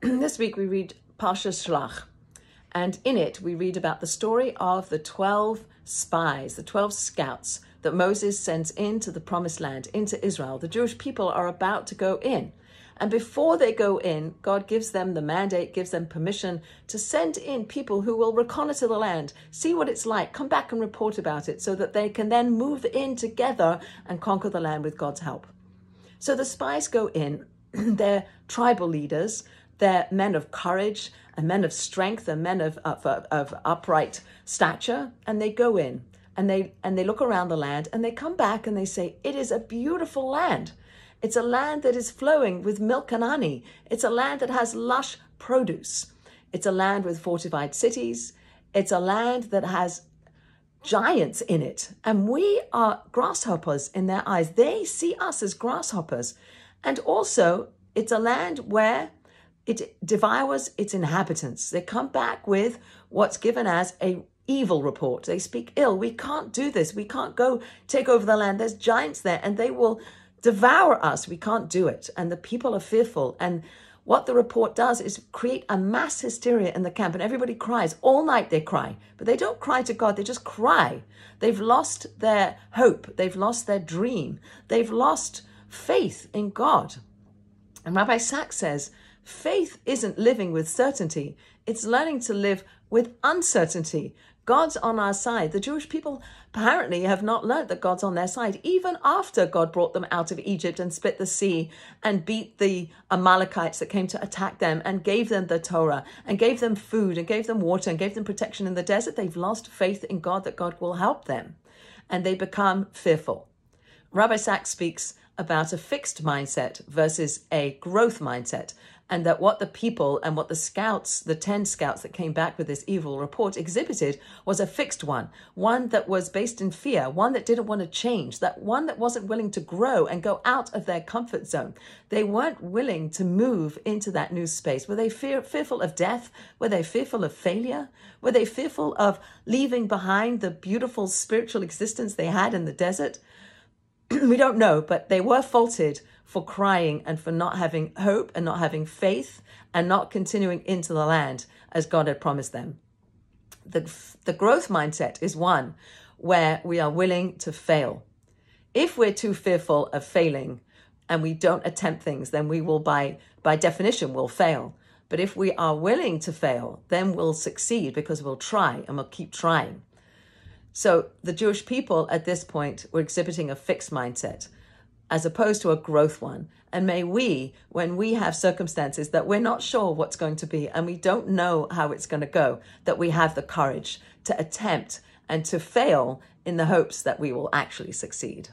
This week we read Parshat Shelach, and in it we read about the story of the 12 spies, the 12 scouts that Moses sends into the promised land, into Israel. The Jewish people are about to go in. And before they go in, God gives them the mandate, gives them permission to send in people who will reconnoiter the land, see what it's like, come back and report about it so that they can then move in together and conquer the land with God's help. So the spies go in, they're tribal leaders, they're men of courage and men of strength and men of upright stature, and they go in and they look around the land and they come back and they say, it is a beautiful land. It's a land that is flowing with milk and honey. It's a land that has lush produce. It's a land with fortified cities. It's a land that has giants in it. And we are grasshoppers in their eyes. They see us as grasshoppers. And also, it's a land where it devours its inhabitants. They come back with what's given as a evil report. They speak ill. We can't do this. We can't go take over the land. There's giants there and they will devour us. We can't do it. And the people are fearful. And what the report does is create a mass hysteria in the camp, and everybody cries. All night they cry, but they don't cry to God. They just cry. They've lost their hope. They've lost their dream. They've lost faith in God. And Rabbi Sachs says, faith isn't living with certainty. It's learning to live with uncertainty. God's on our side. The Jewish people apparently have not learned that God's on their side, even after God brought them out of Egypt and split the sea and beat the Amalekites that came to attack them and gave them the Torah and gave them food and gave them water and gave them protection in the desert. They've lost faith in God that God will help them, and they become fearful. Rabbi Sachs speaks about a fixed mindset versus a growth mindset, and that what the people and what the scouts, the 10 scouts that came back with this evil report exhibited was a fixed one that was based in fear, one that didn't want to change, that one that wasn't willing to grow and go out of their comfort zone. They weren't willing to move into that new space. Were they fearful of death? Were they fearful of failure? Were they fearful of leaving behind the beautiful spiritual existence they had in the desert? We don't know, but they were faulted for crying and for not having hope and not having faith and not continuing into the land as God had promised them. The growth mindset is one where we are willing to fail. If we're too fearful of failing and we don't attempt things, then we will, by definition, will fail. But if we are willing to fail, then we'll succeed because we'll try and we'll keep trying. So the Jewish people at this point were exhibiting a fixed mindset as opposed to a growth one. And may we, when we have circumstances that we're not sure what's going to be and we don't know how it's going to go, that we have the courage to attempt and to fail in the hopes that we will actually succeed.